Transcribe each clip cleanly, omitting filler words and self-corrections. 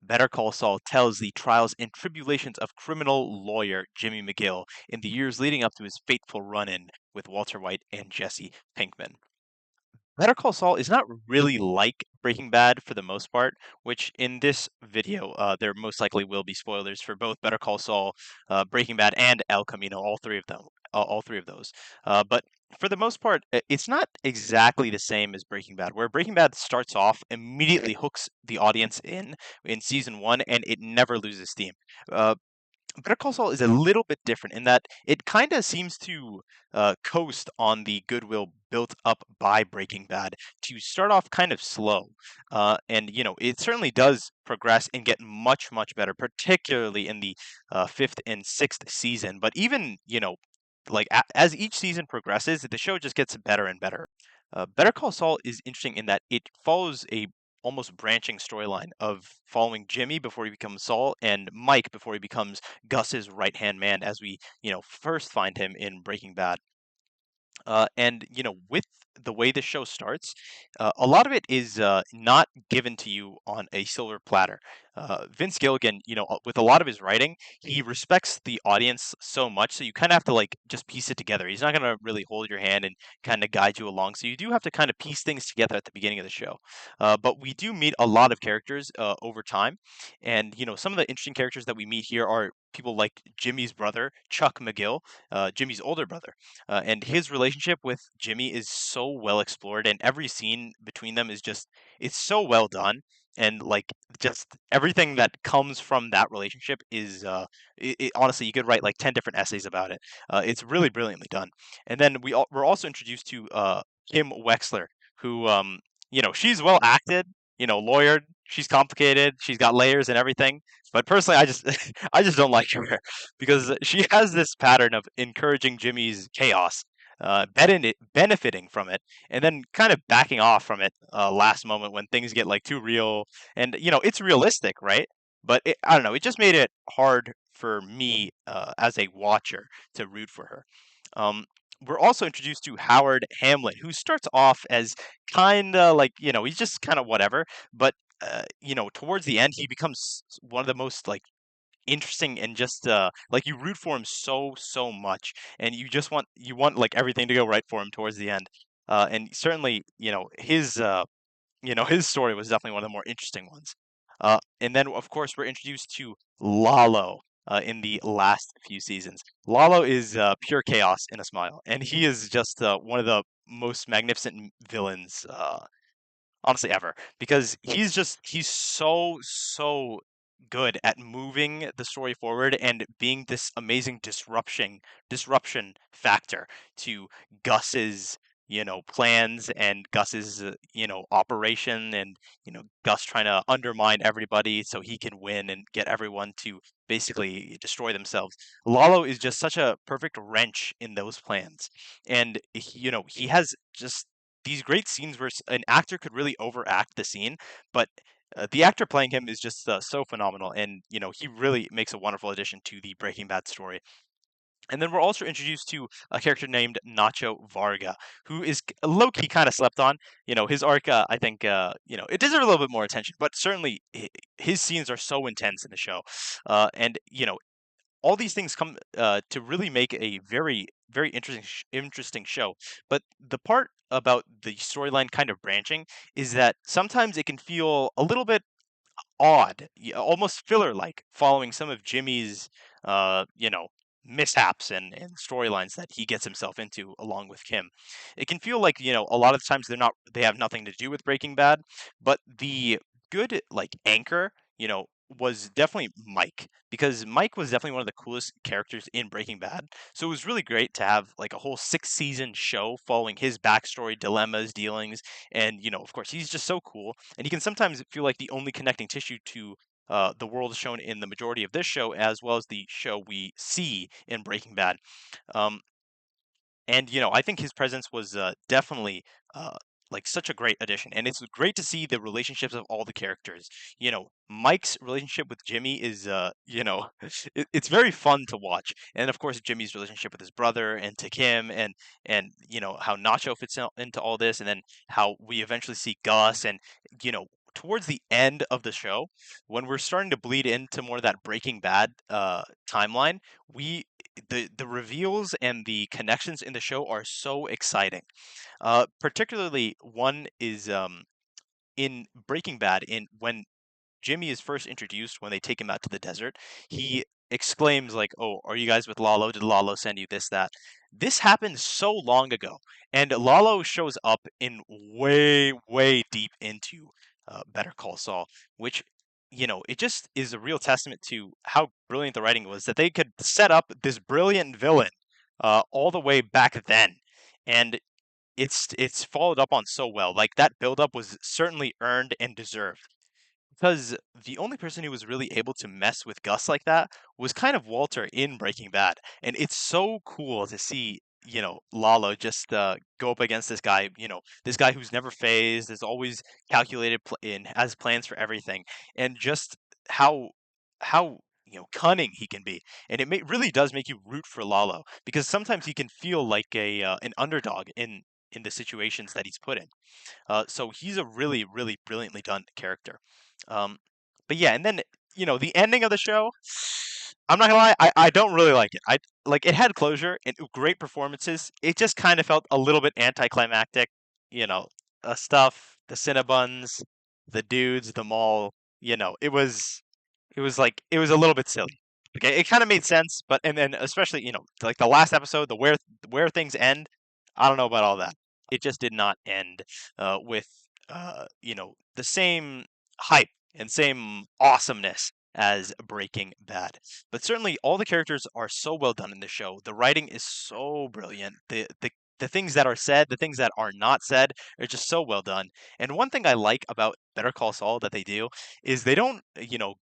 Better Call Saul tells the trials and tribulations of criminal lawyer Jimmy McGill in the years leading up to his fateful run-in with Walter White and Jesse Pinkman. Better Call Saul is not really like Breaking Bad for the most part, which in this video, there most likely will be spoilers for both Better Call Saul, Breaking Bad, and El Camino, all three of them, all three of those. But for the most part, it's not exactly the same as Breaking Bad, where Breaking Bad starts off, immediately hooks the audience in season one, and it never loses steam. Uh, Better Call Saul is a little bit different in that it kind of seems to coast on the goodwill built up by Breaking Bad to start off kind of slow, and it certainly does progress and get much much better, particularly in the fifth and sixth season. But even like as each season progresses, the show just gets better and better. Better Call Saul is interesting in that it follows a almost branching storyline of following Jimmy before he becomes Saul and Mike before he becomes Gus's right hand man, as we first find him in Breaking Bad. And with the way the show starts, a lot of it is not given to you on a silver platter. Vince Gilligan, with a lot of his writing, he respects the audience so much, so you kind of have to like just piece it together. He's not going to really hold your hand and kind of guide you along, so you do have to kind of piece things together at the beginning of the show. But we do meet a lot of characters over time, and some of the interesting characters that we meet here are people like Jimmy's brother, Chuck McGill, Jimmy's older brother. And his relationship with Jimmy is so well explored, and every scene between them is just it's so well done. And like just everything that comes from that relationship is honestly you could write like 10 different essays about it. It's really brilliantly done. And then we're also introduced to Kim Wexler, who she's well acted, lawyered, she's complicated, she's got layers and everything. But personally, I just I just don't like her because she has this pattern of encouraging Jimmy's chaos, benefiting from it, and then kind of backing off from it last moment when things get like too real. And it's realistic, right? But I don't know. It just made it hard for me as a watcher to root for her. Um, we're also introduced to Howard Hamlin, who starts off as kind of like he's just kind of whatever, but towards the end he becomes one of the most like interesting and just like you root for him so much, and you want like everything to go right for him towards the end. And certainly his story was definitely one of the more interesting ones. And then of course we're introduced to Lalo in the last few seasons. Lalo is pure chaos in a smile, and he is just one of the most magnificent villains honestly ever, because he's so good at moving the story forward and being this amazing disruption factor to Gus's plans and Gus's operation, and Gus trying to undermine everybody so he can win and get everyone to basically destroy themselves. Lalo is just such a perfect wrench in those plans, and he has just these great scenes where an actor could really overact the scene, but the actor playing him is just so phenomenal, and he really makes a wonderful addition to the Breaking Bad story. And then we're also introduced to a character named Nacho Varga, who is low key kind of slept on. His arc, I think, it deserves a little bit more attention, but certainly his scenes are so intense in the show, and all these things come to really make a very very interesting show. But the part about the storyline kind of branching is that sometimes it can feel a little bit odd, almost filler like, following some of Jimmy's mishaps and storylines that he gets himself into along with Kim. It can feel like a lot of times they have nothing to do with Breaking Bad, but the good like anchor was definitely Mike, because Mike was definitely one of the coolest characters in Breaking Bad. So it was really great to have like a whole 6 season show following his backstory, dilemmas, dealings, and of course he's just so cool, and he can sometimes feel like the only connecting tissue to the world shown in the majority of this show, as well as the show we see in Breaking Bad. Um, and I think his presence was definitely like such a great addition, and it's great to see the relationships of all the characters. Mike's relationship with Jimmy is it's very fun to watch, and of course Jimmy's relationship with his brother and to Kim, and how Nacho fits into all this, and then how we eventually see Gus, and you know towards the end of the show, when we're starting to bleed into more of that Breaking Bad timeline, we the reveals and the connections in the show are so exciting. Particularly one is in Breaking Bad, in when Jimmy is first introduced when they take him out to the desert, he exclaims like, "Oh, are you guys with Lalo? Did Lalo send you this, that?" This happened so long ago, and Lalo shows up in way, way deep into Better Call Saul, which, it just is a real testament to how brilliant the writing was that they could set up this brilliant villain all the way back then, and it's followed up on so well. Like that buildup was certainly earned and deserved. Because the only person who was really able to mess with Gus like that was kind of Walter in Breaking Bad. And it's so cool to see, Lalo just go up against this guy who's never phased, is always calculated and has plans for everything, and just how how cunning he can be. And really does make you root for Lalo because sometimes he can feel like a an underdog in the situations that he's put in. So he's a really, really brilliantly done character. Um, but yeah, and then the ending of the show. I'm not gonna lie, I don't really like it. I like it had closure and great performances. It just kind of felt a little bit anticlimactic. You know, stuff, the Cinnabons, the dudes, the mall. It was a little bit silly. Okay, it kind of made sense, but and then especially like the last episode, the where things end. I don't know about all that. It just did not end with the same hype and same awesomeness as Breaking Bad. But certainly, all the characters are so well done in the show. The writing is so brilliant. The things that are said, the things that are not said, are just so well done. And one thing I like about Better Call Saul that they do is they don't,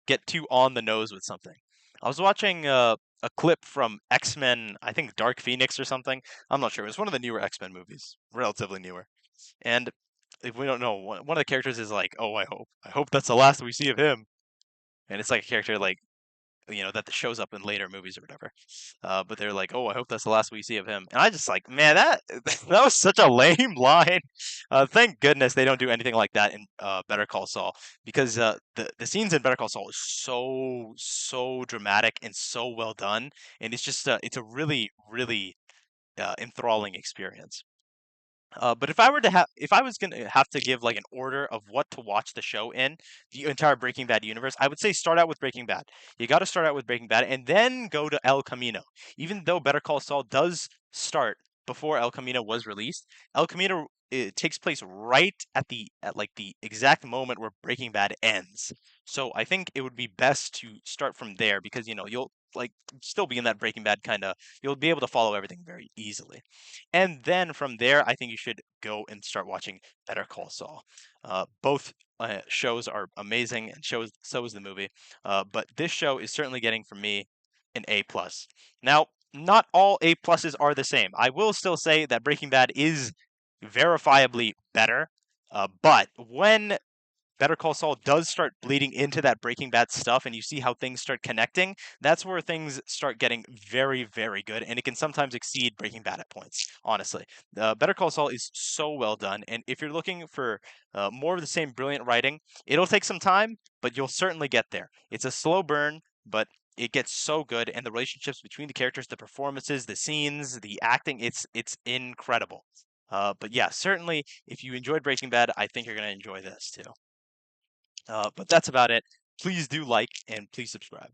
get too on the nose with something. I was watching a clip from X-Men, I think Dark Phoenix or something. I'm not sure. It was one of the newer X-Men movies, relatively newer. And if we don't know, one of the characters is like, "Oh, I hope that's the last we see of him." And it's like a character like that shows up in later movies or whatever. But they're like, "Oh, I hope that's the last we see of him." And I just like, man, that that was such a lame line. Thank goodness they don't do anything like that in Better Call Saul because the scenes in Better Call Saul is so dramatic and so well done, and it's a really really enthralling experience. But if I was gonna have to give like an order of what to watch the show in the entire Breaking Bad universe, I would say start out with Breaking Bad. You got to start out with Breaking Bad and then go to El Camino. Even though Better Call Saul does start before El Camino was released, El Camino it takes place right at like the exact moment where Breaking Bad ends. So I think it would be best to start from there because you'll like still be in that Breaking Bad kind of you'll be able to follow everything very easily. And then from there, I think you should go and start watching Better Call Saul. Both shows are amazing, and so is the movie. But this show is certainly getting from me an A plus. Now, not all A pluses are the same. I will still say that Breaking Bad is verifiably better. But when Better Call Saul does start bleeding into that Breaking Bad stuff, and you see how things start connecting. That's where things start getting very, very good, and it can sometimes exceed Breaking Bad at points. Honestly, Better Call Saul is so well done, and if you're looking for more of the same brilliant writing, it'll take some time, but you'll certainly get there. It's a slow burn, but it gets so good, and the relationships between the characters, the performances, the scenes, the acting, it's incredible. But yeah, certainly, if you enjoyed Breaking Bad, I think you're gonna enjoy this too. But that's about it. Please do like and please subscribe.